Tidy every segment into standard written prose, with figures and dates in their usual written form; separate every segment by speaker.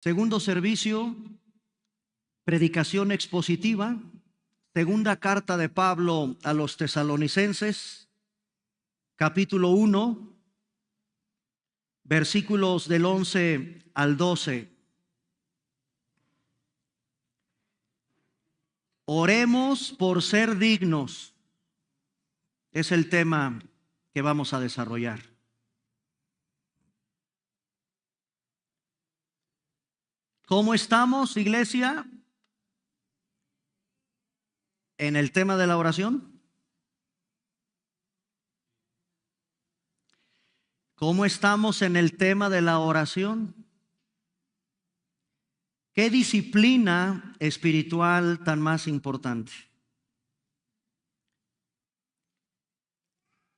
Speaker 1: Segundo servicio, predicación expositiva. Segunda carta de Pablo a los Tesalonicenses, capítulo 1, versículos del 11 al 12. Oremos por ser dignos. Es el tema que vamos a desarrollar. ¿Cómo estamos, iglesia? En el tema de la oración. ¿Cómo estamos en el tema de la oración? ¿Qué disciplina espiritual tan más importante?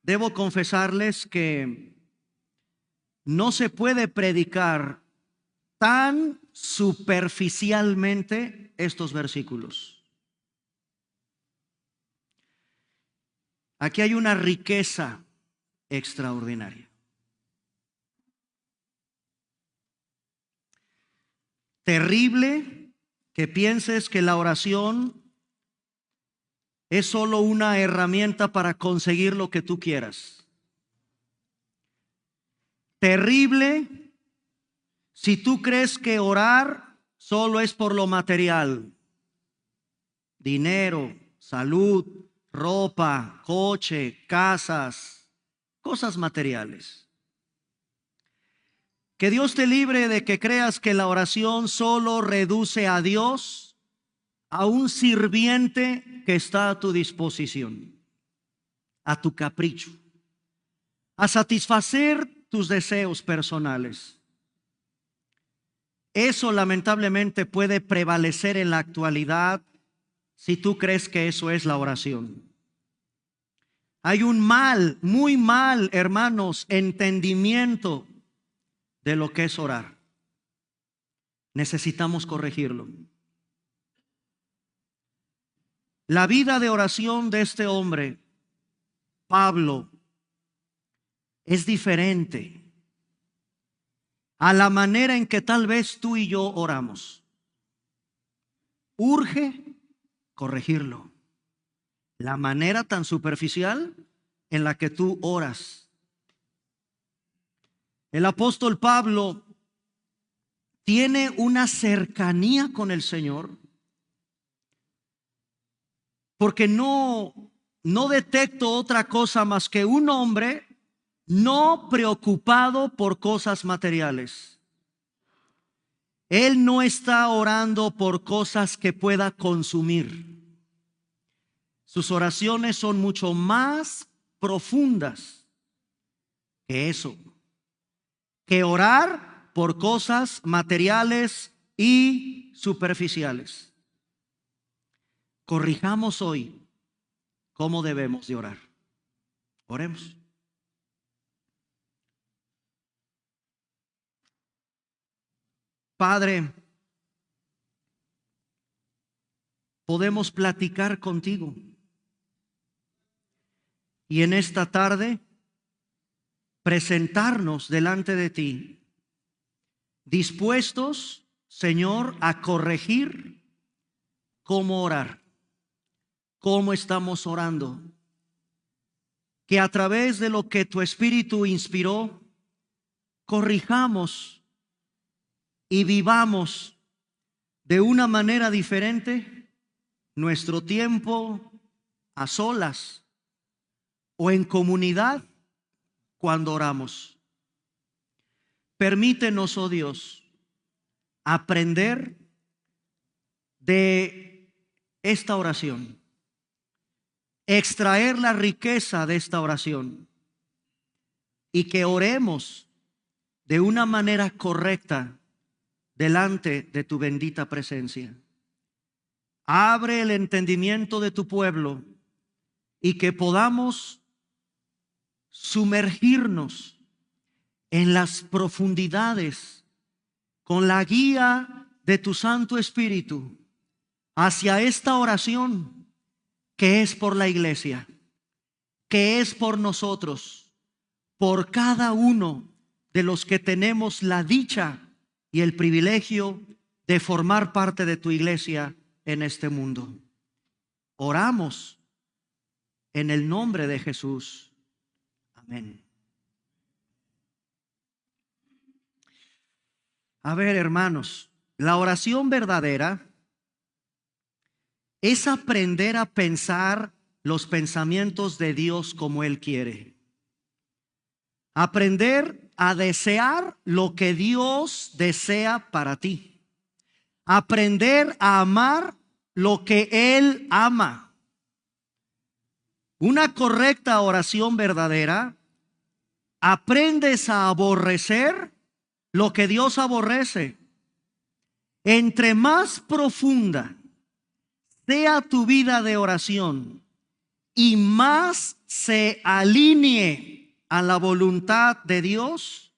Speaker 1: Debo confesarles que no se puede predicar tan superficialmente estos versículos. Aquí hay una riqueza extraordinaria. Terrible que pienses que la oración es solo una herramienta para conseguir lo que tú quieras. Terrible si tú crees que orar solo es por lo material. Dinero, salud, ropa, coche, casas, cosas materiales. Que Dios te libre de que creas que la oración solo reduce a Dios a un sirviente que está a tu disposición, a tu capricho, a satisfacer tus deseos personales. Eso lamentablemente puede prevalecer en la actualidad si tú crees que eso es la oración. Hay un mal, muy mal, hermanos, entendimiento de lo que es orar. Necesitamos corregirlo. La vida de oración de este hombre, Pablo, es diferente a la manera en que tal vez tú y yo oramos. Urge corregirlo. La manera tan superficial en la que tú oras. El apóstol Pablo tiene una cercanía con el Señor porque no detecto otra cosa más que un hombre no preocupado por cosas materiales. Él no está orando por cosas que pueda consumir. Sus oraciones son mucho más profundas que eso, que orar por cosas materiales y superficiales. Corrijamos hoy cómo debemos de orar. Oremos. Padre, podemos platicar contigo. Y en esta tarde, presentarnos delante de ti, dispuestos, Señor, a corregir cómo orar, cómo estamos orando. Que a través de lo que tu Espíritu inspiró, corrijamos y vivamos de una manera diferente nuestro tiempo a solas o en comunidad cuando oramos. Permítenos, oh Dios, aprender de esta oración, extraer la riqueza de esta oración y que oremos de una manera correcta delante de tu bendita presencia. Abre el entendimiento de tu pueblo y que podamos sumergirnos en las profundidades con la guía de tu Santo Espíritu hacia esta oración que es por la iglesia, que es por nosotros, por cada uno de los que tenemos la dicha y el privilegio de formar parte de tu iglesia en este mundo. Oramos en el nombre de Jesús. Amén. A ver, hermanos, la oración verdadera es aprender a pensar los pensamientos de Dios como Él quiere. Aprender a desear lo que Dios desea para ti. Aprender a amar lo que Él ama. Una correcta oración verdadera, aprendes a aborrecer lo que Dios aborrece. Entre más profunda sea tu vida de oración y más se alinee a la voluntad de Dios,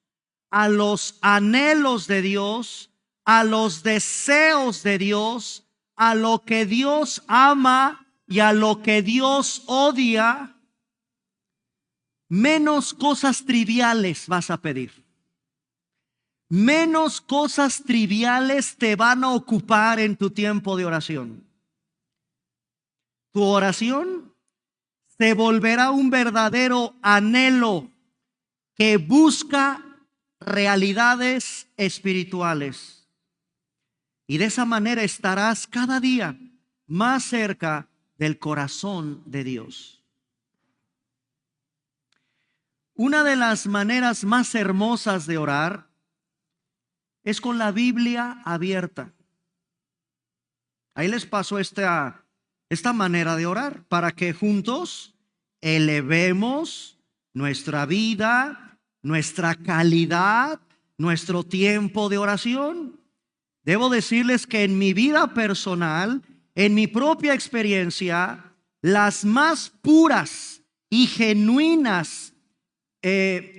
Speaker 1: a los anhelos de Dios, a los deseos de Dios, a lo que Dios ama y a lo que Dios odia, menos cosas triviales vas a pedir. Menos cosas triviales te van a ocupar en tu tiempo de oración. Tu oración se volverá un verdadero anhelo que busca realidades espirituales. Y de esa manera estarás cada día más cerca del corazón de Dios. Una de las maneras más hermosas de orar es con la Biblia abierta. Ahí les paso esta manera de orar para que juntos elevemos nuestra vida, nuestra calidad, nuestro tiempo de oración. Debo decirles que en mi vida personal, en mi propia experiencia, las más puras y genuinas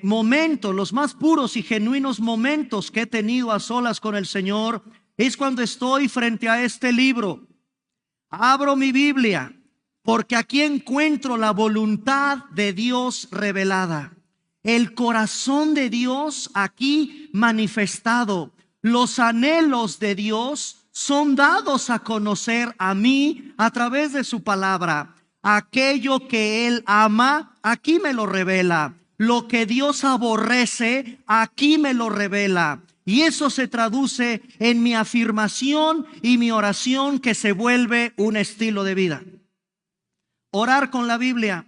Speaker 1: momentos, los más puros y genuinos momentos que he tenido a solas con el Señor es cuando estoy frente a este libro. Abro mi Biblia porque aquí encuentro la voluntad de Dios revelada, el corazón de Dios aquí manifestado. Los anhelos de Dios son dados a conocer a mí a través de su palabra. Aquello que Él ama, aquí me lo revela. Lo que Dios aborrece, aquí me lo revela. Y eso se traduce en mi afirmación y mi oración, que se vuelve un estilo de vida. Orar con la Biblia.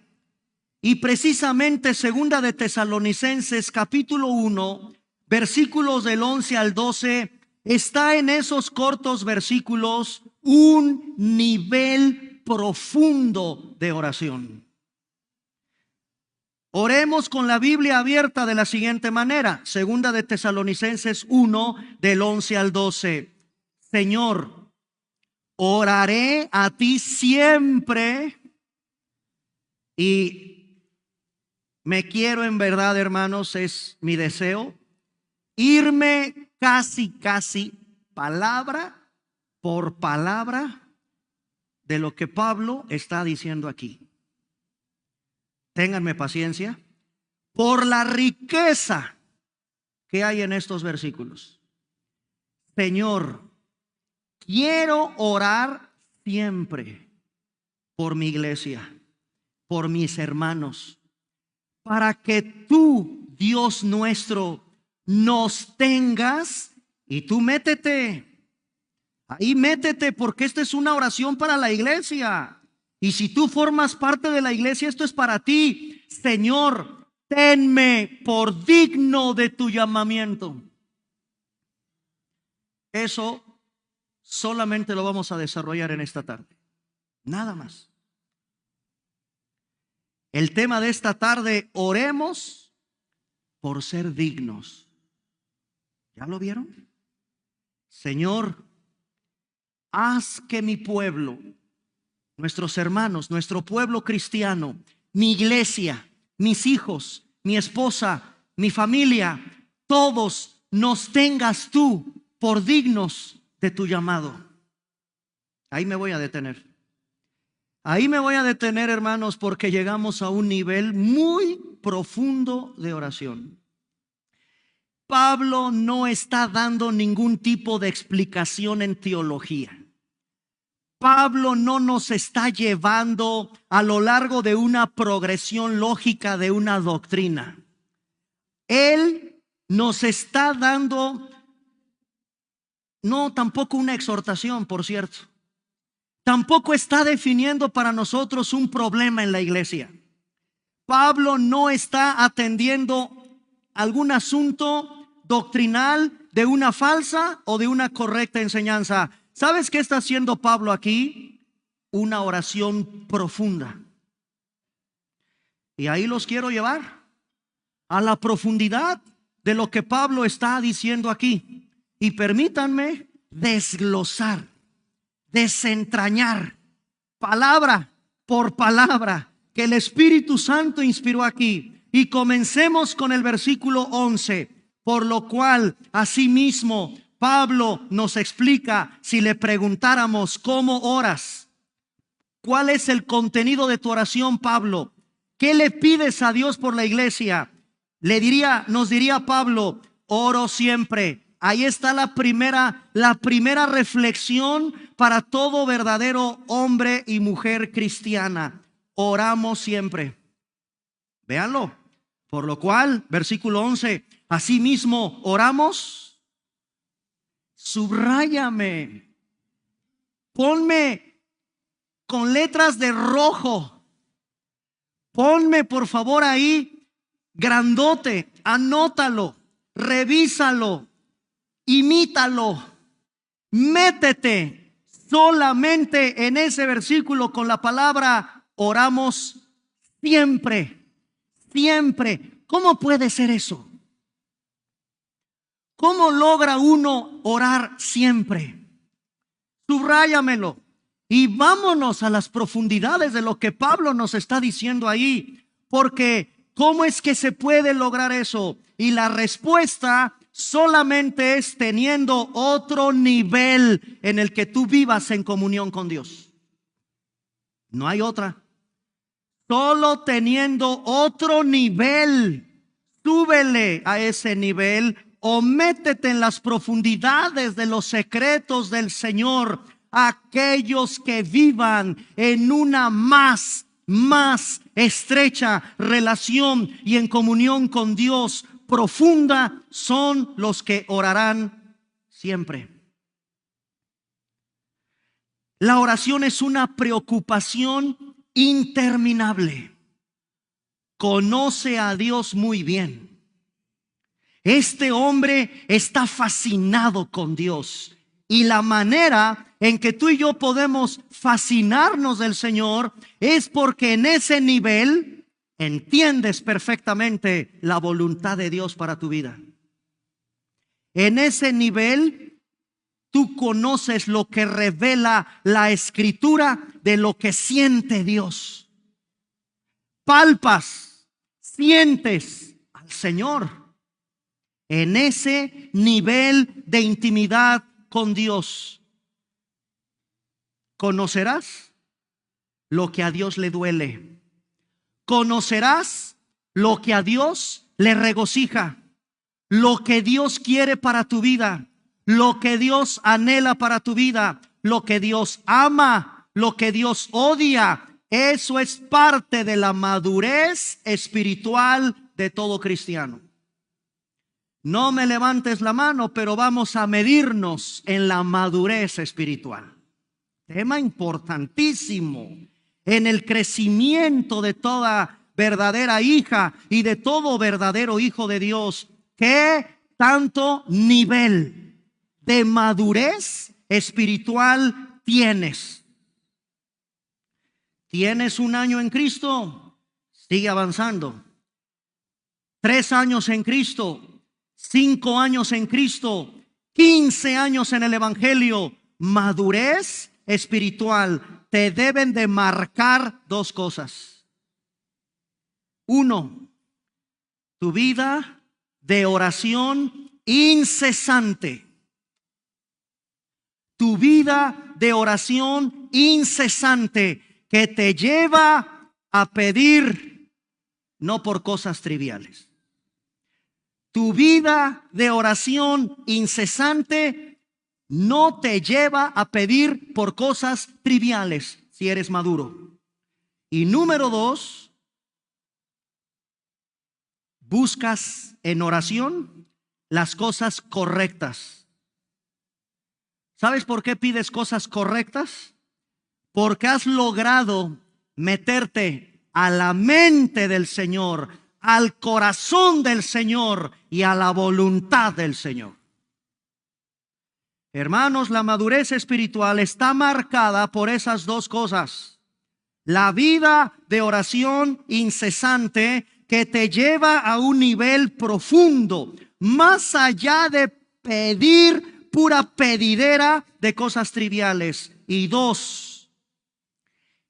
Speaker 1: Y precisamente segunda de Tesalonicenses capítulo 1, versículos del 11 al 12, está en esos cortos versículos un nivel profundo de oración. Oremos con la Biblia abierta de la siguiente manera. Segunda de Tesalonicenses 1, del 11 al 12. Señor, oraré a ti siempre. Y me quiero, en verdad, hermanos, es mi deseo, irme casi palabra por palabra de lo que Pablo está diciendo aquí. Ténganme paciencia por la riqueza que hay en estos versículos. Señor, quiero orar siempre por mi iglesia, por mis hermanos, para que tú, Dios nuestro, nos tengas. Y tú métete, ahí métete, porque esta es una oración para la iglesia. Y si tú formas parte de la iglesia, esto es para ti. Señor, tenme por digno de tu llamamiento. Eso solamente lo vamos a desarrollar en esta tarde. Nada más. El tema de esta tarde: oremos por ser dignos. ¿Ya lo vieron? Señor, haz que mi pueblo, nuestros hermanos, nuestro pueblo cristiano, mi iglesia, mis hijos, mi esposa, mi familia, todos nos tengas tú por dignos de tu llamado. Ahí me voy a detener. Ahí me voy a detener, hermanos, porque llegamos a un nivel muy profundo de oración. Pablo no está dando ningún tipo de explicación en teología. Pablo no nos está llevando a lo largo de una progresión lógica de una doctrina. Él nos está dando, no tampoco una exhortación, por cierto. Tampoco está definiendo para nosotros un problema en la iglesia. Pablo no está atendiendo algún asunto doctrinal de una falsa o de una correcta enseñanza. ¿Sabes qué está haciendo Pablo aquí? Una oración profunda. Y ahí los quiero llevar a la profundidad de lo que Pablo está diciendo aquí. Y permítanme desglosar, desentrañar, palabra por palabra, que el Espíritu Santo inspiró aquí. Y comencemos con el versículo 11. Por lo cual, asimismo, Pablo nos explica, si le preguntáramos cómo oras, ¿cuál es el contenido de tu oración, Pablo? ¿Qué le pides a Dios por la iglesia? Nos diría Pablo, oro siempre. Ahí está la primera reflexión para todo verdadero hombre y mujer cristiana. Oramos siempre. Véanlo. Por lo cual, versículo 11, asimismo oramos. Subráyame. Ponme con letras de rojo. Ponme por favor ahí grandote. Anótalo. Revísalo. Imítalo. Métete solamente en ese versículo con la palabra oramos siempre. Siempre. ¿Cómo puede ser eso? ¿Cómo logra uno orar siempre? Subráyamelo. Y vámonos a las profundidades de lo que Pablo nos está diciendo ahí. Porque ¿cómo es que se puede lograr eso? Y la respuesta solamente es teniendo otro nivel en el que tú vivas en comunión con Dios. No hay otra. Solo teniendo otro nivel. Súbele a ese nivel o métete en las profundidades de los secretos del Señor. Aquellos que vivan en una más estrecha relación y en comunión con Dios profunda son los que orarán siempre. La oración es una preocupación interminable. Conoce a Dios muy bien. Este hombre está fascinado con Dios. Y la manera en que tú y yo podemos fascinarnos del Señor es porque en ese nivel entiendes perfectamente la voluntad de Dios para tu vida. En ese nivel tú conoces lo que revela la Escritura de lo que siente Dios. Palpas, sientes al Señor. En ese nivel de intimidad con Dios, conocerás lo que a Dios le duele. Conocerás lo que a Dios le regocija. Lo que Dios quiere para tu vida. Lo que Dios anhela para tu vida. Lo que Dios ama. Lo que Dios odia. Eso es parte de la madurez espiritual de todo cristiano. No me levantes la mano, pero vamos a medirnos en la madurez espiritual. Tema importantísimo en el crecimiento de toda verdadera hija y de todo verdadero hijo de Dios. ¿Qué tanto nivel de madurez espiritual tienes? ¿Tienes un año en Cristo? Sigue avanzando. 3 años en Cristo. 5 años en Cristo, 15 años en el Evangelio. Madurez espiritual. Te deben de marcar 2 cosas. 1, tu vida de oración incesante. Tu vida de oración incesante que te lleva a pedir no por cosas triviales. tu vida de oración incesante no te lleva a pedir por cosas triviales si eres maduro. Y número 2, buscas en oración las cosas correctas. ¿Sabes por qué pides cosas correctas? Porque has logrado meterte a la mente del Señor, al corazón del Señor y a la voluntad del Señor. Hermanos, la madurez espiritual está marcada por esas dos cosas. La vida de oración incesante que te lleva a un nivel profundo, más allá de pedir pura pedidera de cosas triviales. Y 2,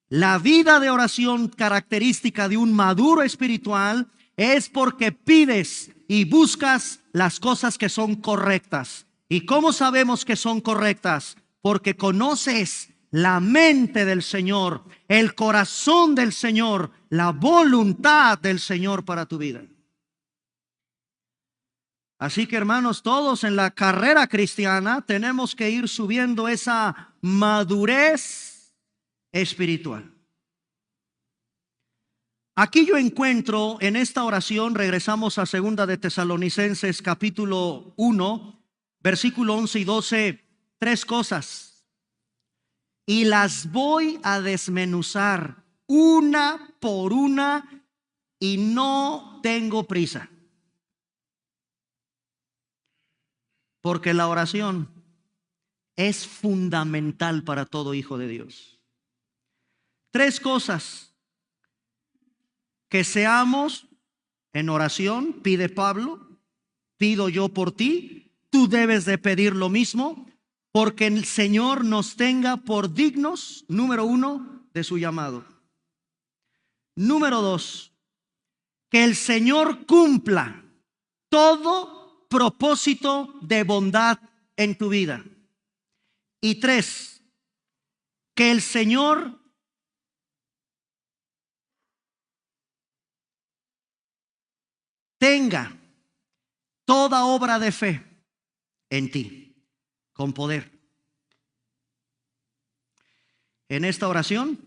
Speaker 1: la vida de oración característica de un maduro espiritual es porque pides y buscas las cosas que son correctas. ¿Y cómo sabemos que son correctas? Porque conoces la mente del Señor, el corazón del Señor, la voluntad del Señor para tu vida. Así que, hermanos, todos en la carrera cristiana tenemos que ir subiendo esa madurez espiritual. Aquí yo encuentro en esta oración, regresamos a 2 de Tesalonicenses capítulo 1, versículo 11 y 12, 3 cosas. Y las voy a desmenuzar una por una y no tengo prisa. Porque la oración es fundamental para todo hijo de Dios. 3 cosas. Que seamos en oración, pide Pablo, pido yo por ti, tú debes de pedir lo mismo, porque el Señor nos tenga por dignos, número 1, de su llamado. Número 2, que el Señor cumpla todo propósito de bondad en tu vida. Y 3, que el Señor tenga toda obra de fe en ti, con poder. En esta oración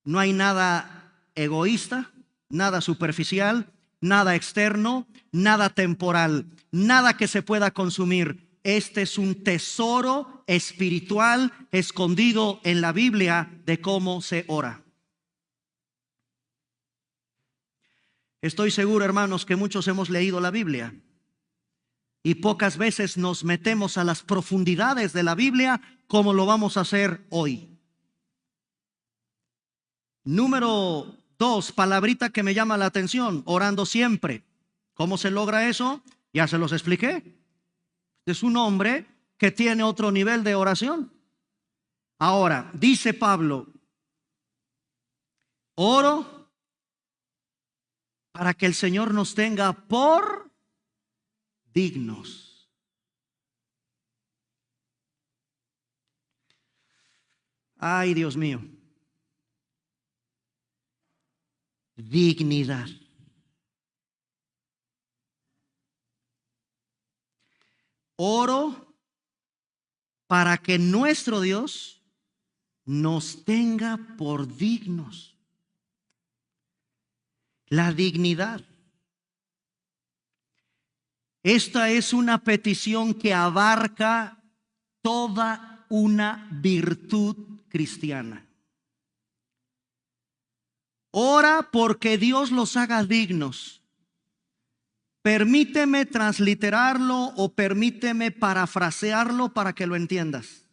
Speaker 1: no hay nada egoísta, nada superficial, nada externo, nada temporal, nada que se pueda consumir. Este es un tesoro espiritual escondido en la Biblia de cómo se ora. Estoy seguro, hermanos, que muchos hemos leído la Biblia y pocas veces nos metemos a las profundidades de la Biblia como lo vamos a hacer hoy. Número 2, palabrita que me llama la atención, orando siempre. ¿Cómo se logra eso? Ya se los expliqué. Es un hombre que tiene otro nivel de oración. Ahora, dice Pablo, oro para que el Señor nos tenga por dignos. Ay, Dios mío. Dignidad. Oro para que nuestro Dios nos tenga por dignos. La dignidad. Esta es una petición que abarca toda una virtud cristiana. Ora porque Dios los haga dignos. Permíteme transliterarlo o permíteme parafrasearlo para que lo entiendas.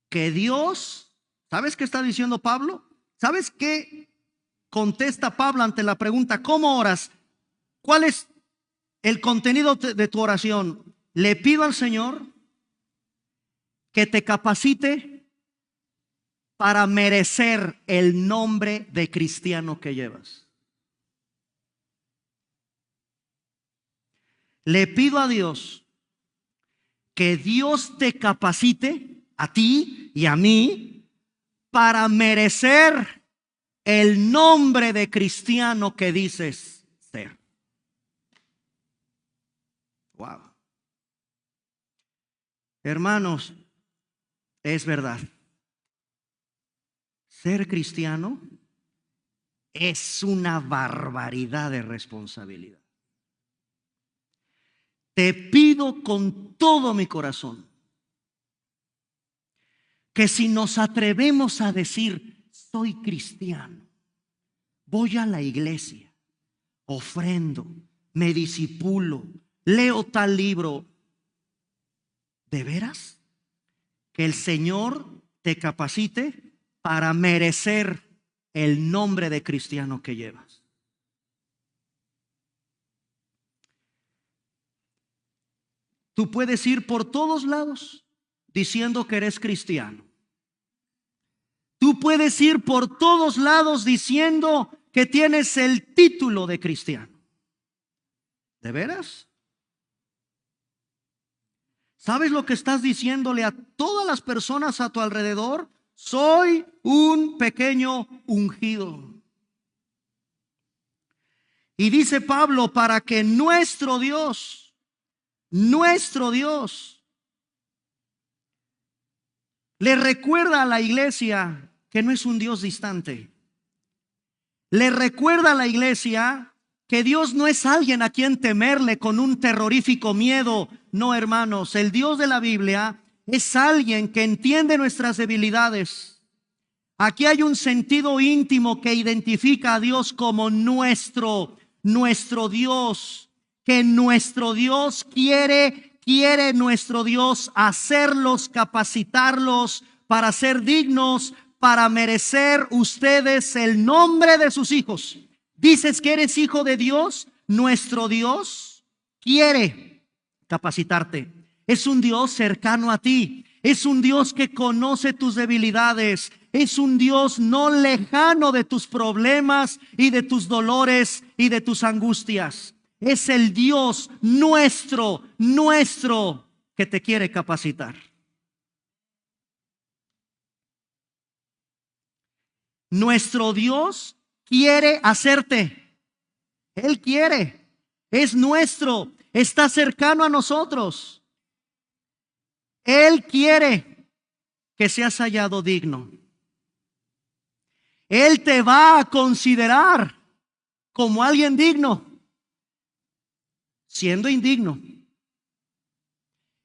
Speaker 1: Que Dios, ¿sabes qué está diciendo Pablo? ¿Sabes qué contesta Pablo ante la pregunta, ¿cómo oras? ¿Cuál es el contenido de tu oración? Le pido al Señor que te capacite para merecer el nombre de cristiano que llevas. Le pido a Dios que Dios te capacite a ti y a mí para merecer el nombre de cristiano que dices ser. Wow. Hermanos, es verdad. Ser cristiano es una barbaridad de responsabilidad. Te pido con todo mi corazón que si nos atrevemos a decir, soy cristiano, voy a la iglesia, ofrendo, me disipulo, leo tal libro, ¿de veras? Que el Señor te capacite para merecer el nombre de cristiano que llevas. Tú puedes ir por todos lados diciendo que eres cristiano. Tú puedes ir por todos lados diciendo que tienes el título de cristiano. ¿De veras? ¿Sabes lo que estás diciéndole a todas las personas a tu alrededor? Soy un pequeño ungido. Y dice Pablo, para que nuestro Dios, le recuerda a la iglesia que no es un Dios distante. Le recuerda a la iglesia que Dios no es alguien a quien temerle con un terrorífico miedo. No, hermanos, el Dios de la Biblia es alguien que entiende nuestras debilidades. Aquí hay un sentido íntimo que identifica a Dios como nuestro Dios, que nuestro Dios quiere nuestro Dios hacerlos, capacitarlos para ser dignos, para merecer ustedes el nombre de sus hijos. Dices que eres hijo de Dios. Nuestro Dios quiere capacitarte. Es un Dios cercano a ti. Es un Dios que conoce tus debilidades. Es un Dios no lejano de tus problemas y de tus dolores y de tus angustias. Es el Dios nuestro que te quiere capacitar. Nuestro Dios quiere hacerte. Él quiere. Es nuestro. Está cercano a nosotros. Él quiere que seas hallado digno. Él te va a considerar como alguien digno, siendo indigno.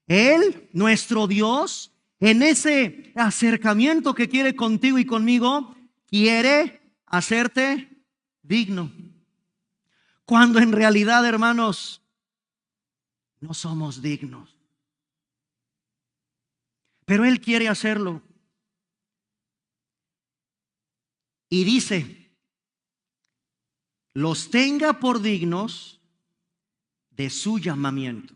Speaker 1: Él, nuestro Dios, en ese acercamiento que quiere contigo y conmigo, quiere hacerte digno. Cuando en realidad, hermanos, no somos dignos. Pero Él quiere hacerlo. Y dice, los tenga por dignos de su llamamiento.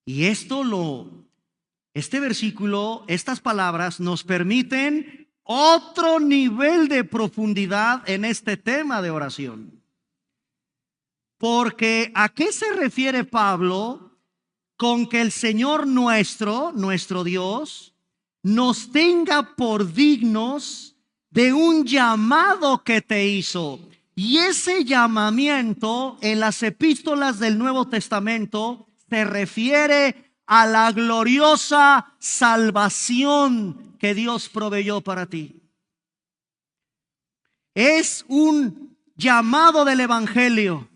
Speaker 1: Y este versículo, estas palabras nos permiten otro nivel de profundidad en este tema de oración. Porque ¿a qué se refiere Pablo con que el Señor nuestro Dios, nos tenga por dignos de un llamado que te hizo? Y ese llamamiento en las epístolas del Nuevo Testamento se refiere a la gloriosa salvación que Dios proveyó para ti. Es un llamado del Evangelio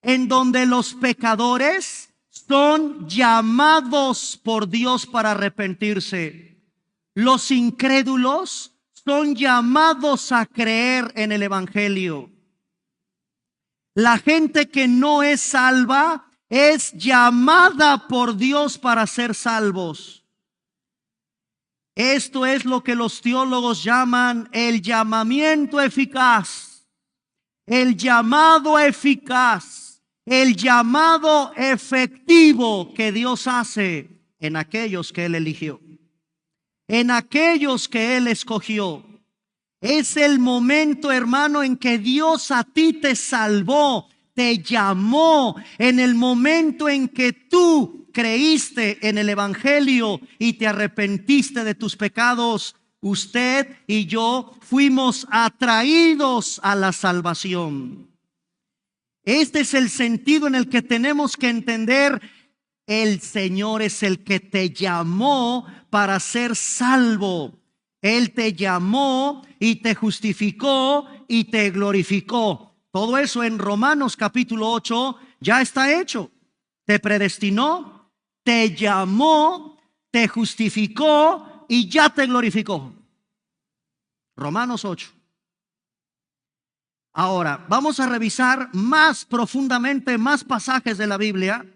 Speaker 1: en donde los pecadores son llamados por Dios para arrepentirse. Los incrédulos son llamados a creer en el Evangelio. La gente que no es salva es llamada por Dios para ser salvos. Esto es lo que los teólogos llaman el llamamiento eficaz, el llamado eficaz, el llamado efectivo que Dios hace en aquellos que Él eligió, en aquellos que Él escogió. Es el momento, hermano, en que Dios a ti te salvó, te llamó, en el momento en que tú creíste en el Evangelio y te arrepentiste de tus pecados. Usted y yo fuimos atraídos a la salvación. Este es el sentido en el que tenemos que entender: el Señor es el que te llamó para ser salvo. Él te llamó y te justificó y te glorificó. Todo eso en Romanos capítulo 8 ya está hecho. Te predestinó, te llamó, te justificó y ya te glorificó. Romanos 8. Ahora, vamos a revisar más profundamente más pasajes de la Biblia,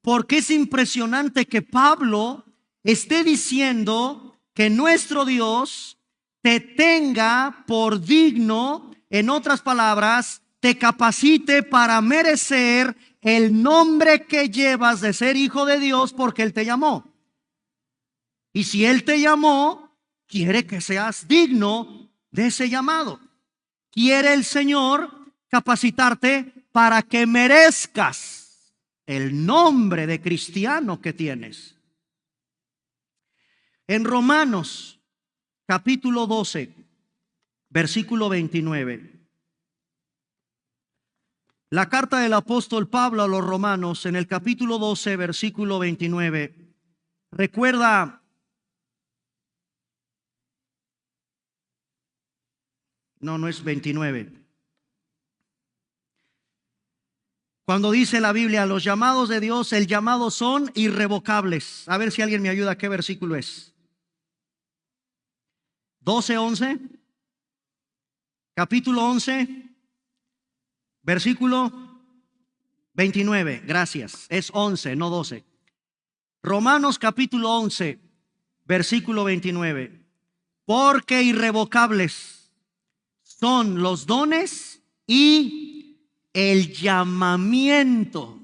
Speaker 1: porque es impresionante que Pablo esté diciendo que nuestro Dios te tenga por digno, en otras palabras, te capacite para merecer el nombre que llevas de ser hijo de Dios, porque Él te llamó. Y si Él te llamó, quiere que seas digno de ese llamado. Quiere el Señor capacitarte para que merezcas el nombre de cristiano que tienes. En Romanos capítulo 12, versículo 29. La carta del apóstol Pablo a los romanos, en el capítulo 12, versículo 29. Recuerda, no es 29. Cuando dice la Biblia, los llamados de Dios, el llamado son irrevocables. A ver si alguien me ayuda, ¿qué versículo es? 12, 11. Capítulo 11, versículo 29. Gracias. Es 11, no 12. Romanos capítulo 11, versículo 29. Porque irrevocables son los dones y el llamamiento.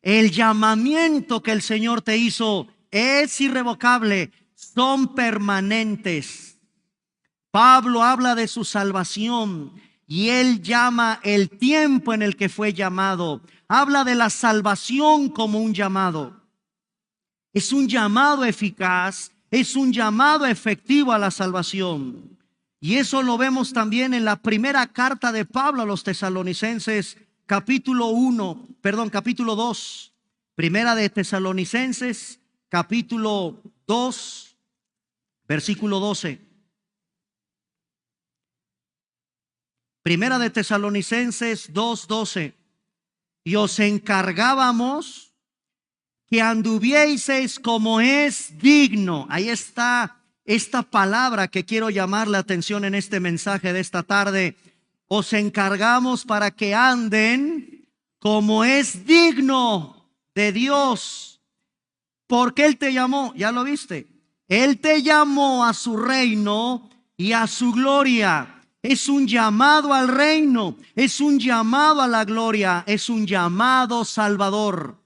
Speaker 1: El llamamiento que el Señor te hizo es irrevocable, son permanentes. Pablo habla de su salvación y él llama el tiempo en el que fue llamado. Habla de la salvación como un llamado. Es un llamado eficaz, es un llamado efectivo a la salvación. Y eso lo vemos también en la primera carta de Pablo a los Tesalonicenses, capítulo 2. Primera de Tesalonicenses, capítulo 2, versículo 12. Primera de Tesalonicenses 2:12. Y os encargábamos que anduvieseis como es digno. Ahí está esta palabra que quiero llamar la atención en este mensaje de esta tarde. Os encargamos para que anden como es digno de Dios. Porque Él te llamó, ya lo viste. Él te llamó a su reino y a su gloria. Es un llamado al reino, es un llamado a la gloria, es un llamado salvador.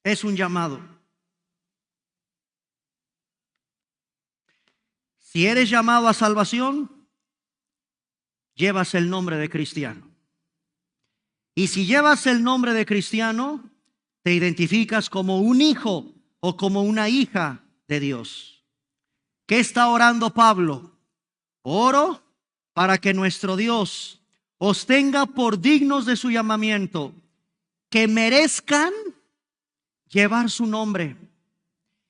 Speaker 1: Es un llamado. Si eres llamado a salvación, llevas el nombre de cristiano. Y si llevas el nombre de cristiano, te identificas como un hijo o como una hija de Dios. ¿Qué está orando Pablo? Oro para que nuestro Dios os tenga por dignos de su llamamiento, que merezcan llevar su nombre.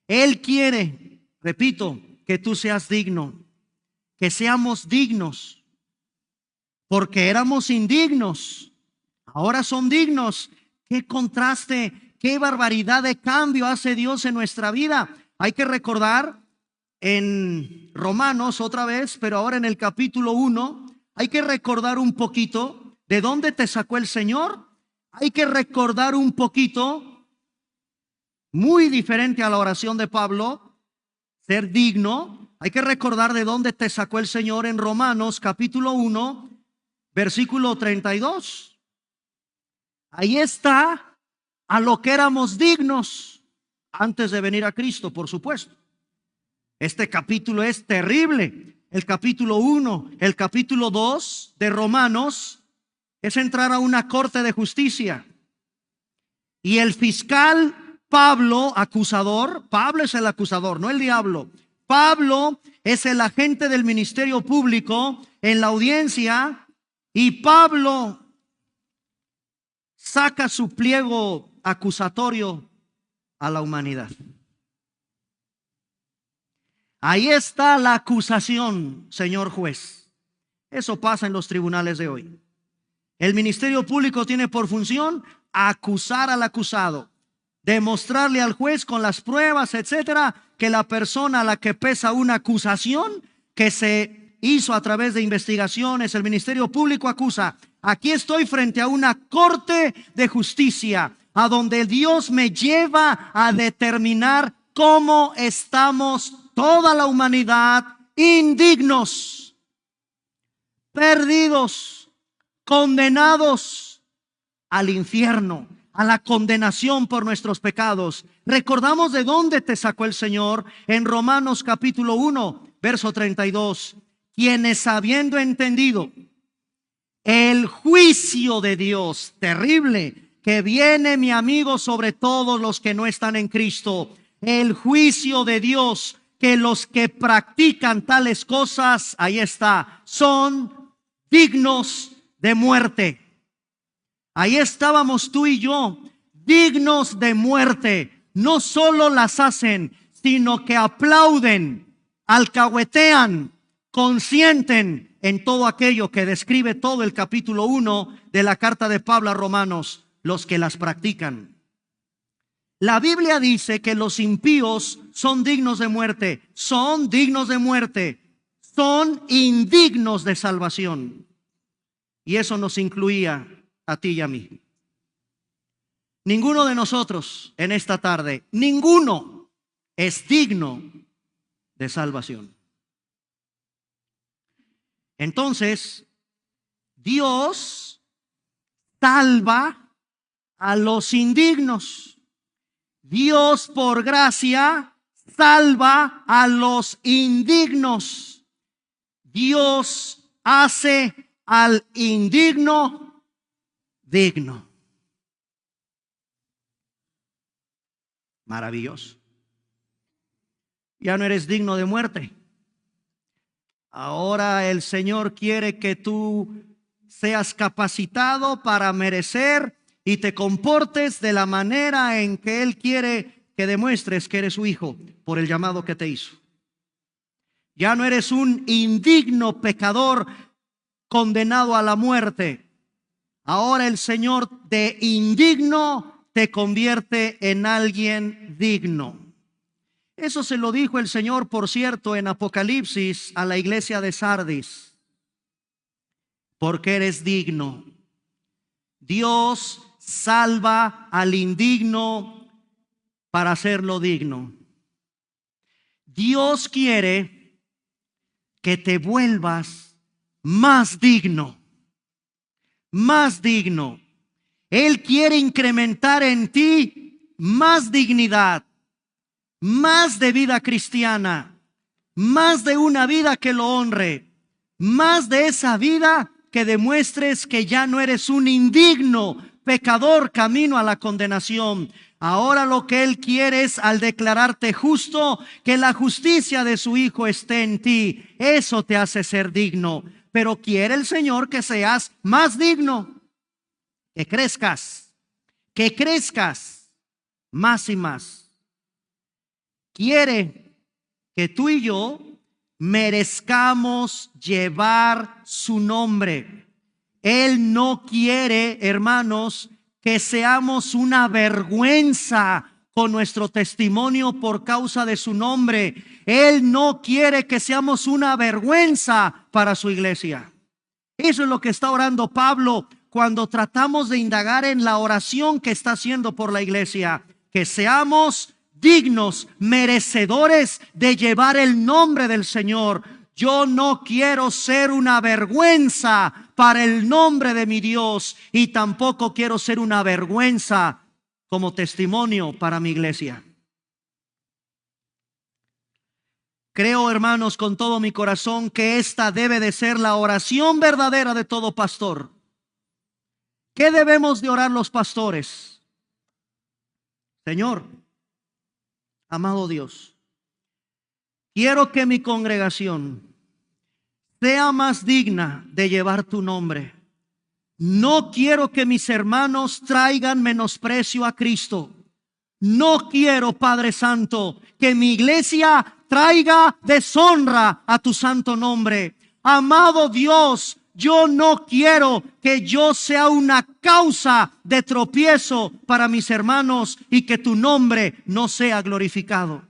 Speaker 1: Él quiere, repito, que tú seas digno, que seamos dignos, porque éramos indignos, ahora son dignos. Qué contraste, qué barbaridad de cambio hace Dios en nuestra vida. Hay que recordar en Romanos otra vez, pero ahora en el capítulo 1, hay que recordar un poquito de dónde te sacó el Señor. Hay que recordar un poquito, muy diferente a la oración de Pablo, ser digno. Hay que recordar de dónde te sacó el Señor en Romanos capítulo 1, versículo 32. Ahí está a lo que éramos dignos antes de venir a Cristo, por supuesto. Este capítulo es terrible. El capítulo 1, el capítulo 2 de Romanos es entrar a una corte de justicia. Y el fiscal Pablo, acusador, Pablo es el acusador, no el diablo. Pablo es el agente del ministerio público en la audiencia y Pablo saca su pliego acusatorio a la humanidad. Ahí está la acusación, señor juez. Eso pasa en los tribunales de hoy. El ministerio público tiene por función acusar al acusado, demostrarle al juez con las pruebas, etcétera, que la persona a la que pesa una acusación que se hizo a través de investigaciones, el ministerio público acusa. Aquí estoy frente a una corte de justicia, a donde Dios me lleva a determinar cómo estamos toda la humanidad indignos, perdidos, condenados al infierno, a la condenación por nuestros pecados. Recordamos de dónde te sacó el Señor en Romanos capítulo 1, verso 32. Quienes habiendo entendido el juicio de Dios terrible que viene, mi amigo, sobre todos los que no están en Cristo, el juicio de Dios, que los que practican tales cosas, ahí está, son dignos de muerte. Ahí estábamos tú y yo, dignos de muerte. No solo las hacen, sino que aplauden, alcahuetean, consienten en todo aquello que describe todo el capítulo 1 de la carta de Pablo a Romanos, los que las practican. La Biblia dice que los impíos son dignos de muerte, son dignos de muerte, son indignos de salvación. Y eso nos incluía a ti y a mí. Ninguno de nosotros en esta tarde, ninguno es digno de salvación. Entonces, Dios salva a los indignos. Dios, por gracia, salva a los indignos. Dios hace al indigno digno. Maravilloso. Ya no eres digno de muerte. Ahora el Señor quiere que tú seas capacitado para merecer y te comportes de la manera en que Él quiere que demuestres que eres su hijo por el llamado que te hizo. Ya no eres un indigno pecador condenado a la muerte. Ahora el Señor de indigno te convierte en alguien digno. Eso se lo dijo el Señor, por cierto, en Apocalipsis a la iglesia de Sardis. Porque eres digno. Dios salva al indigno para hacerlo digno. Dios quiere que te vuelvas más digno. Más digno. Él quiere incrementar en ti más dignidad, más de vida cristiana, más de una vida que lo honre, más de esa vida que demuestres que ya no eres un indigno pecador camino a la condenación. Ahora lo que Él quiere es, al declararte justo, que la justicia de su Hijo esté en ti. Eso te hace ser digno. Pero quiere el Señor que seas más digno, que crezcas más y más. Quiere que tú y yo merezcamos llevar su nombre. Él no quiere, hermanos, que seamos una vergüenza con nuestro testimonio por causa de su nombre. Él no quiere que seamos una vergüenza para su iglesia. Eso es lo que está orando Pablo cuando tratamos de indagar en la oración que está haciendo por la iglesia. Que seamos dignos, merecedores de llevar el nombre del Señor. Yo no quiero ser una vergüenza para el nombre de mi Dios y tampoco quiero ser una vergüenza como testimonio para mi iglesia. Creo, hermanos, con todo mi corazón que esta debe de ser la oración verdadera de todo pastor. ¿Qué debemos de orar los pastores? Señor, amado Dios, quiero que mi congregación sea más digna de llevar tu nombre. No quiero que mis hermanos traigan menosprecio a Cristo. No quiero, Padre Santo, que mi iglesia traiga deshonra a tu santo nombre. Amado Dios, yo no quiero que yo sea una causa de tropiezo para mis hermanos y que tu nombre no sea glorificado.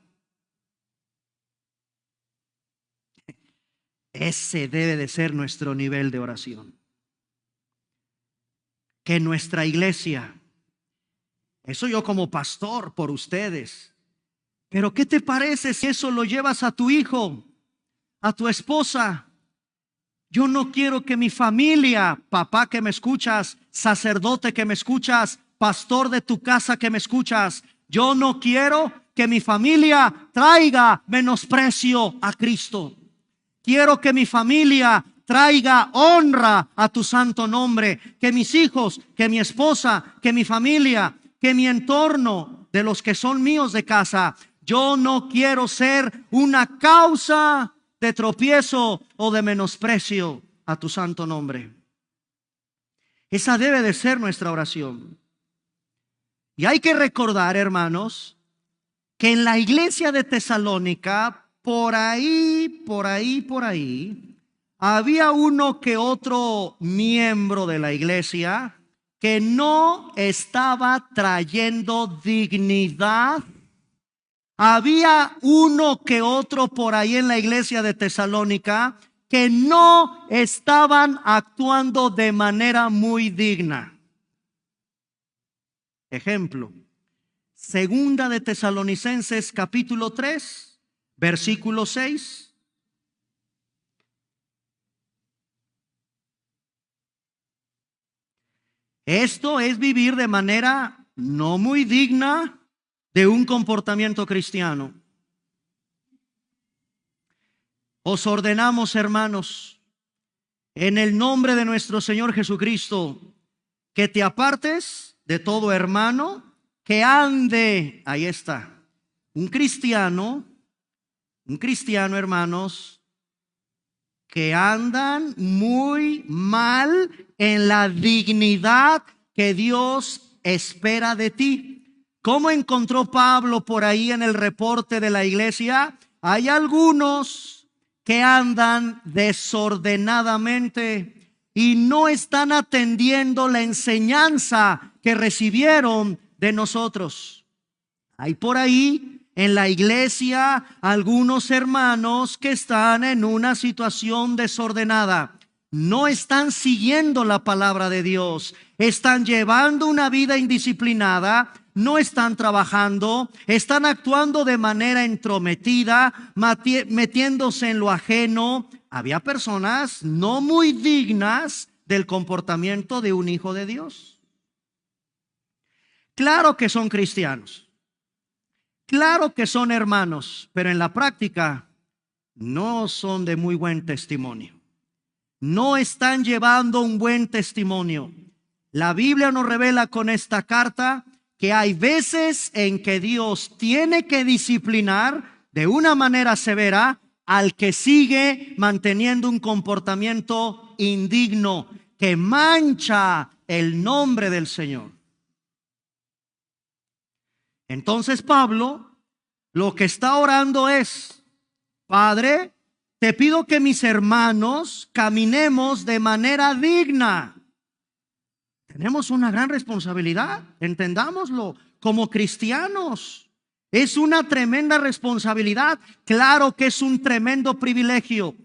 Speaker 1: Ese debe de ser nuestro nivel de oración. Que nuestra iglesia, eso yo como pastor por ustedes, pero ¿qué te parece si eso lo llevas a tu hijo, a tu esposa? Yo no quiero que mi familia, papá que me escuchas, sacerdote que me escuchas, pastor de tu casa que me escuchas, yo no quiero que mi familia traiga menosprecio a Cristo. Quiero que mi familia traiga honra a tu santo nombre, que mis hijos, que mi esposa, que mi familia, que mi entorno de los que son míos de casa. Yo no quiero ser una causa de tropiezo o de menosprecio a tu santo nombre. Esa debe de ser nuestra oración. Y hay que recordar, hermanos, que en la iglesia de Tesalónica, por ahí, había uno que otro miembro de la iglesia que no estaba trayendo dignidad. Había uno que otro por ahí en la iglesia de Tesalónica que no estaban actuando de manera muy digna. Ejemplo, Segunda de Tesalonicenses capítulo 3. Versículo 6. Esto es vivir de manera no muy digna de un comportamiento cristiano. Os ordenamos, hermanos, en el nombre de nuestro Señor Jesucristo, que te apartes de todo hermano que ande, ahí está, un cristiano, hermanos, que andan muy mal en la dignidad que Dios espera de ti. ¿Cómo encontró Pablo por ahí en el reporte de la iglesia? Hay algunos que andan desordenadamente y no están atendiendo la enseñanza que recibieron de nosotros. Hay por ahí en la iglesia algunos hermanos que están en una situación desordenada. No están siguiendo la palabra de Dios. Están llevando una vida indisciplinada. No están trabajando. Están actuando de manera entrometida, metiéndose en lo ajeno. Había personas no muy dignas del comportamiento de un hijo de Dios. Claro que son cristianos. Claro que son hermanos, pero en la práctica no son de muy buen testimonio. No están llevando un buen testimonio. La Biblia nos revela con esta carta que hay veces en que Dios tiene que disciplinar de una manera severa al que sigue manteniendo un comportamiento indigno que mancha el nombre del Señor. Entonces Pablo lo que está orando es: Padre, te pido que mis hermanos caminemos de manera digna. Tenemos una gran responsabilidad, entendámoslo, como cristianos. Es una tremenda responsabilidad. Claro que es un tremendo privilegio,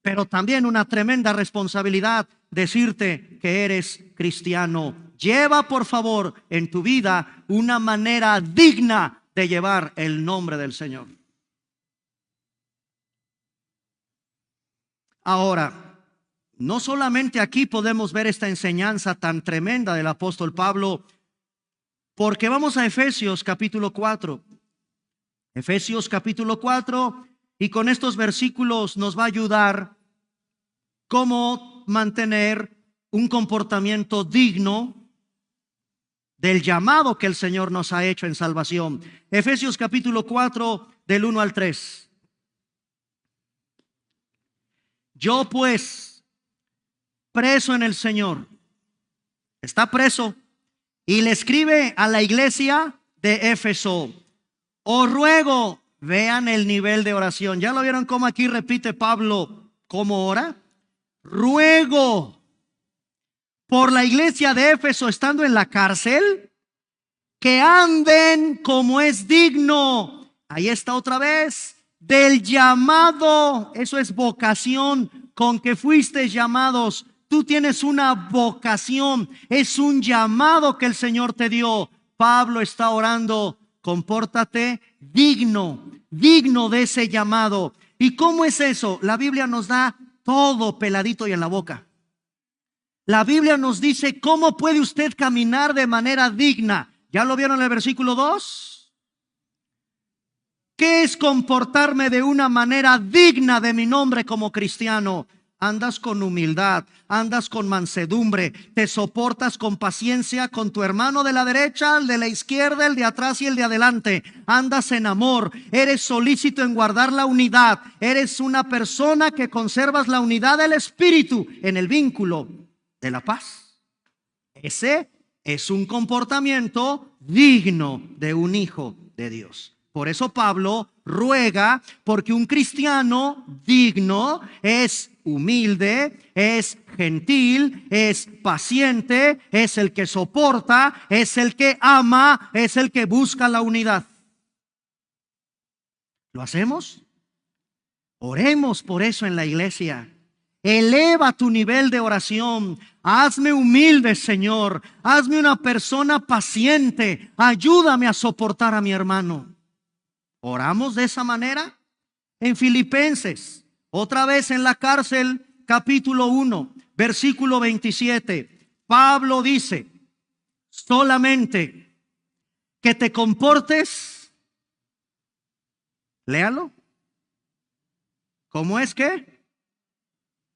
Speaker 1: pero también una tremenda responsabilidad decirte que eres cristiano. Lleva, por favor, en tu vida una manera digna de llevar el nombre del Señor. Ahora, no solamente aquí podemos ver esta enseñanza tan tremenda del apóstol Pablo, porque vamos a Efesios capítulo 4. Efesios capítulo 4, y con estos versículos nos va a ayudar cómo mantener un comportamiento digno del llamado que el Señor nos ha hecho en salvación. Efesios capítulo 4, del 1 al 3. Yo pues, preso en el Señor, está preso, y le escribe a la iglesia de Éfeso: os ruego, vean el nivel de oración. ¿Ya lo vieron cómo aquí repite Pablo cómo ora? Ruego por la iglesia de Éfeso, estando en la cárcel, que anden como es digno. Ahí está otra vez, del llamado. Eso es vocación, con que fuiste llamados. Tú tienes una vocación, es un llamado que el Señor te dio. Pablo está orando: compórtate digno de ese llamado. ¿Y cómo es eso? La Biblia nos da todo peladito y en la boca. La Biblia nos dice cómo puede usted caminar de manera digna. ¿Ya lo vieron en el versículo 2? ¿Qué es comportarme de una manera digna de mi nombre como cristiano? Andas con humildad, andas con mansedumbre, te soportas con paciencia con tu hermano de la derecha, el de la izquierda, el de atrás y el de adelante. Andas en amor, eres solícito en guardar la unidad. Eres una persona que conservas la unidad del espíritu en el vínculo de la paz. Ese es un comportamiento digno de un hijo de Dios. Por eso Pablo ruega, porque un cristiano digno es humilde, es gentil, es paciente, es el que soporta, es el que ama, es el que busca la unidad. ¿Lo hacemos? Oremos por eso en la iglesia. Eleva tu nivel de oración. Hazme humilde, Señor. Hazme una persona paciente. Ayúdame a soportar a mi hermano. ¿Oramos de esa manera? En Filipenses, otra vez en la cárcel, capítulo 1, versículo 27, Pablo dice: solamente que te comportes, léalo, ¿cómo es que?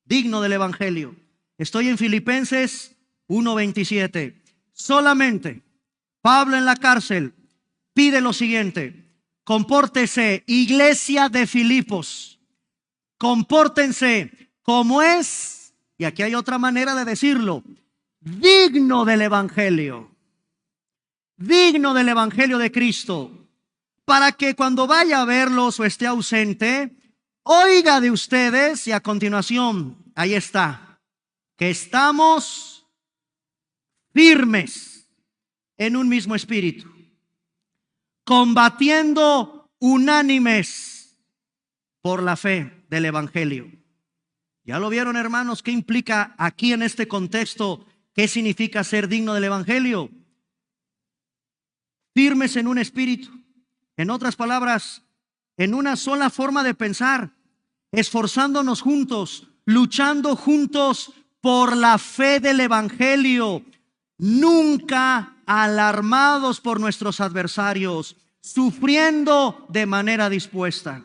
Speaker 1: Digno del evangelio. Estoy en Filipenses 1:27. Solamente Pablo en la cárcel pide lo siguiente: compórtese, iglesia de Filipos, compórtense como es, y aquí hay otra manera de decirlo, digno del evangelio de Cristo, para que cuando vaya a verlos o esté ausente, oiga de ustedes. Y a continuación, ahí está, que estamos firmes en un mismo espíritu, combatiendo unánimes por la fe del evangelio. ¿Ya lo vieron, hermanos? ¿Qué implica aquí en este contexto? ¿Qué significa ser digno del evangelio? Firmes en un espíritu. En otras palabras, en una sola forma de pensar, esforzándonos juntos, luchando juntos por la fe del evangelio, nunca alarmados por nuestros adversarios, sufriendo de manera dispuesta.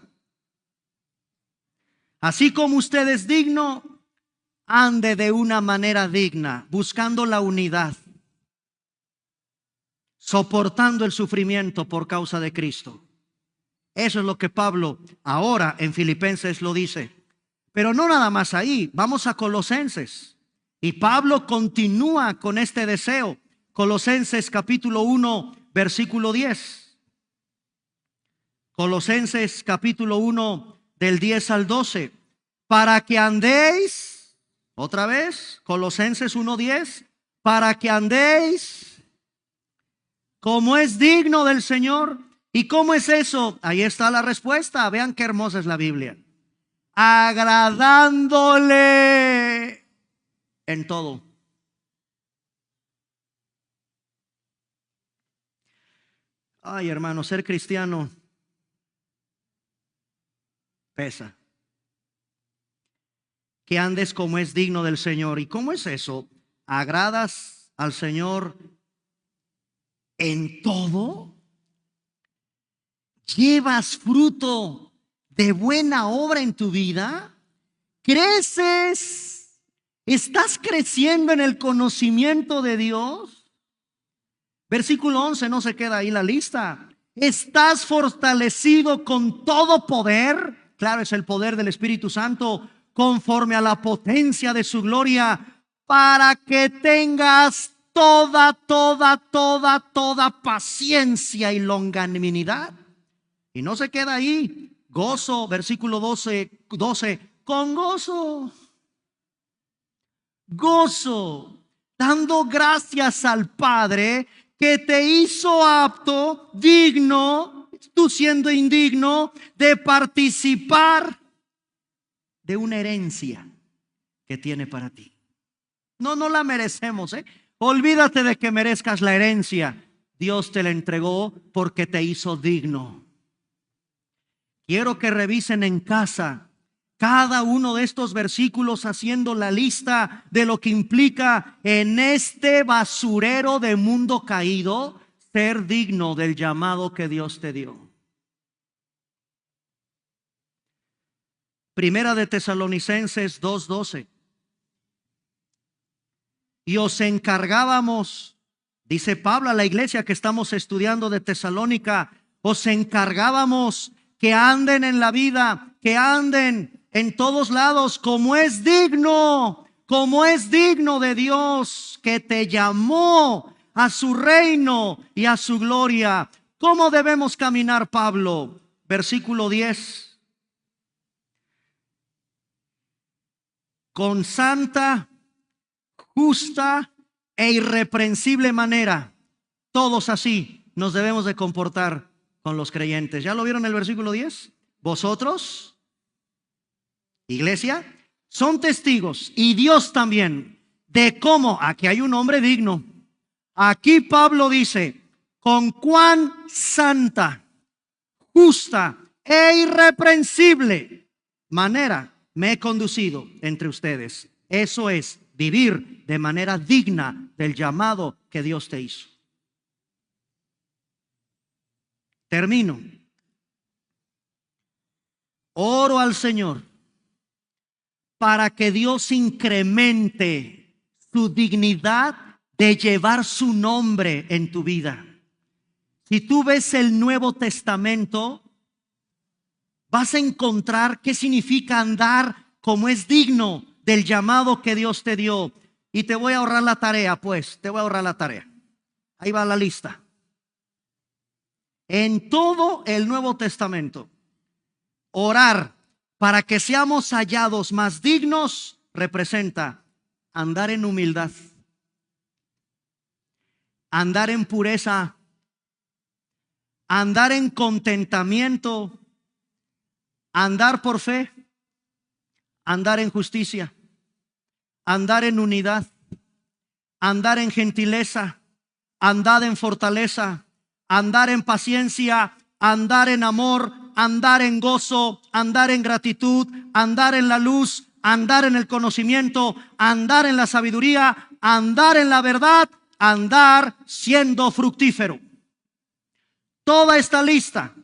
Speaker 1: Así como usted es digno, ande de una manera digna, buscando la unidad, soportando el sufrimiento por causa de Cristo. Eso es lo que Pablo ahora en Filipenses lo dice. Pero no nada más ahí, vamos a Colosenses. Y Pablo continúa con este deseo. Colosenses capítulo 1, versículo 10. Colosenses capítulo 1, del 10 al 12. Para que andéis, otra vez, Colosenses 1:10, para que andéis como es digno del Señor. ¿Y cómo es eso? Ahí está la respuesta. Vean qué hermosa es la Biblia. Agradándole en todo. Ay, hermano, ser cristiano pesa. Que andes como es digno del Señor. ¿Y cómo es eso? ¿Agradas al Señor en todo? ¿Llevas fruto de buena obra en tu vida? ¿Creces? ¿Estás creciendo en el conocimiento de Dios? Versículo 11, no se queda ahí la lista. ¿Estás fortalecido con todo poder? Claro, es el poder del Espíritu Santo. conforme a la potencia de su gloria, para que tengas toda paciencia y longanimidad. Y no se queda ahí. Gozo, versículo 12, con gozo, dando gracias al Padre que te hizo apto, digno, tú siendo indigno, de participar de una herencia que tiene para ti. No la merecemos, ¿eh? Olvídate de que merezcas la herencia. Dios te la entregó porque te hizo digno. Quiero que revisen en casa cada uno de estos versículos, haciendo la lista de lo que implica en este basurero de mundo caído ser digno del llamado que Dios te dio. Primera de Tesalonicenses 2:12. Y os encargábamos, dice Pablo a la iglesia que estamos estudiando de Tesalónica, os encargábamos que anden en la vida, que anden en todos lados como es digno de Dios, que te llamó a su reino y a su gloria. ¿Cómo debemos caminar, Pablo? Versículo 10. Con santa, justa e irreprensible manera, todos así nos debemos de comportar con los creyentes. ¿Ya lo vieron en el versículo 10? Vosotros, iglesia, son testigos, y Dios también, de cómo aquí hay un hombre digno. Aquí Pablo dice, con cuán santa, justa e irreprensible manera me he conducido entre ustedes. Eso es vivir de manera digna del llamado que Dios te hizo. Termino. Oro al Señor para que Dios incremente su dignidad de llevar su nombre en tu vida. Si tú ves el Nuevo Testamento, vas a encontrar qué significa andar como es digno del llamado que Dios te dio. Y te voy a ahorrar la tarea, pues, te voy a ahorrar la tarea. Ahí va la lista. En todo el Nuevo Testamento, orar para que seamos hallados más dignos representa andar en humildad, andar en pureza, andar en contentamiento, andar por fe, andar en justicia, andar en unidad, andar en gentileza, andar en fortaleza, andar en paciencia, andar en amor, andar en gozo, andar en gratitud, andar en la luz, andar en el conocimiento, andar en la sabiduría, andar en la verdad, andar siendo fructífero. Toda esta lista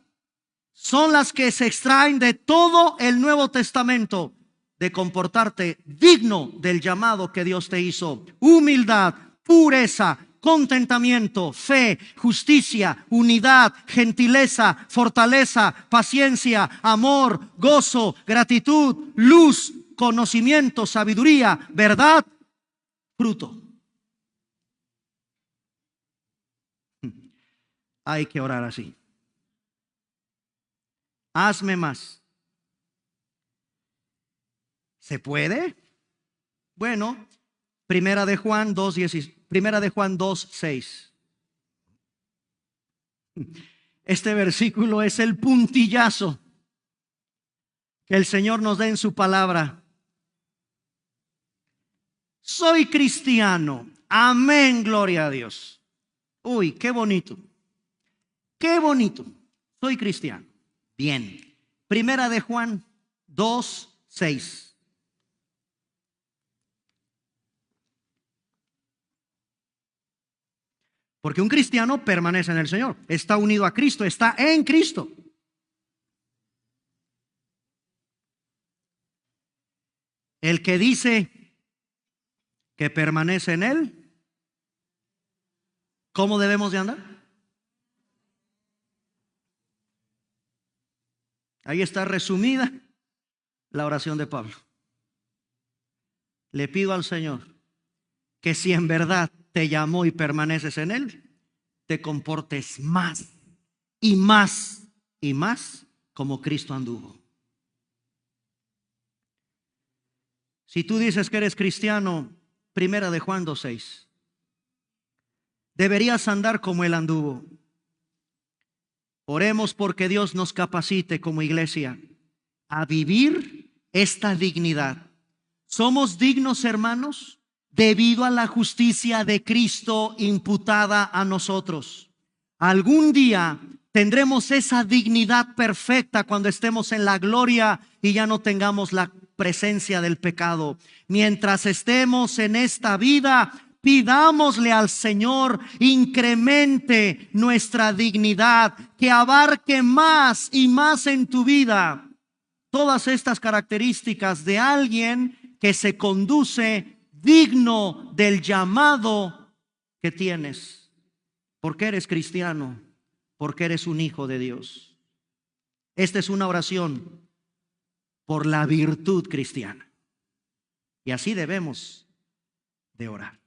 Speaker 1: son las que se extraen de todo el Nuevo Testamento, de comportarte digno del llamado que Dios te hizo. Humildad, pureza, contentamiento, fe, justicia, unidad, gentileza, fortaleza, paciencia, amor, gozo, gratitud, luz, conocimiento, sabiduría, verdad, fruto. Hay que orar así. Hazme más. ¿Se puede? Bueno, Primera de Juan 2:6. Este versículo es el puntillazo que el Señor nos da en su palabra. Soy cristiano. Amén, gloria a Dios. Uy, qué bonito. Qué bonito. Soy cristiano. Bien. Primera de Juan 2:6. Porque un cristiano permanece en el Señor, está unido a Cristo, está en Cristo. El que dice que permanece en Él, ¿cómo debemos de andar? Ahí está resumida la oración de Pablo. le pido al Señor que si en verdad te llamó y permaneces en Él, te comportes más y más y más como Cristo anduvo. Si tú dices que eres cristiano, primera de Juan 2:6, deberías andar como Él anduvo. Oremos porque Dios nos capacite como iglesia a vivir esta dignidad. Somos dignos, hermanos, debido a la justicia de Cristo imputada a nosotros. Algún día tendremos esa dignidad perfecta cuando estemos en la gloria y ya no tengamos la presencia del pecado. Mientras estemos en esta vida, pidámosle al Señor incremente nuestra dignidad, que abarque más y más en tu vida todas estas características de alguien que se conduce digno del llamado que tienes, porque eres cristiano, porque eres un hijo de Dios. Esta es una oración por la virtud cristiana, y así debemos de orar.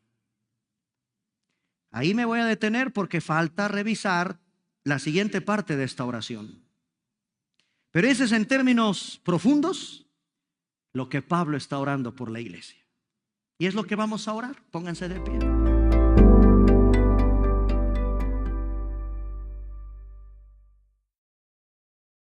Speaker 1: Ahí me voy a detener porque falta revisar la siguiente parte de esta oración. Pero ese es en términos profundos lo que Pablo está orando por la iglesia. Y es lo que vamos a orar. Pónganse de pie.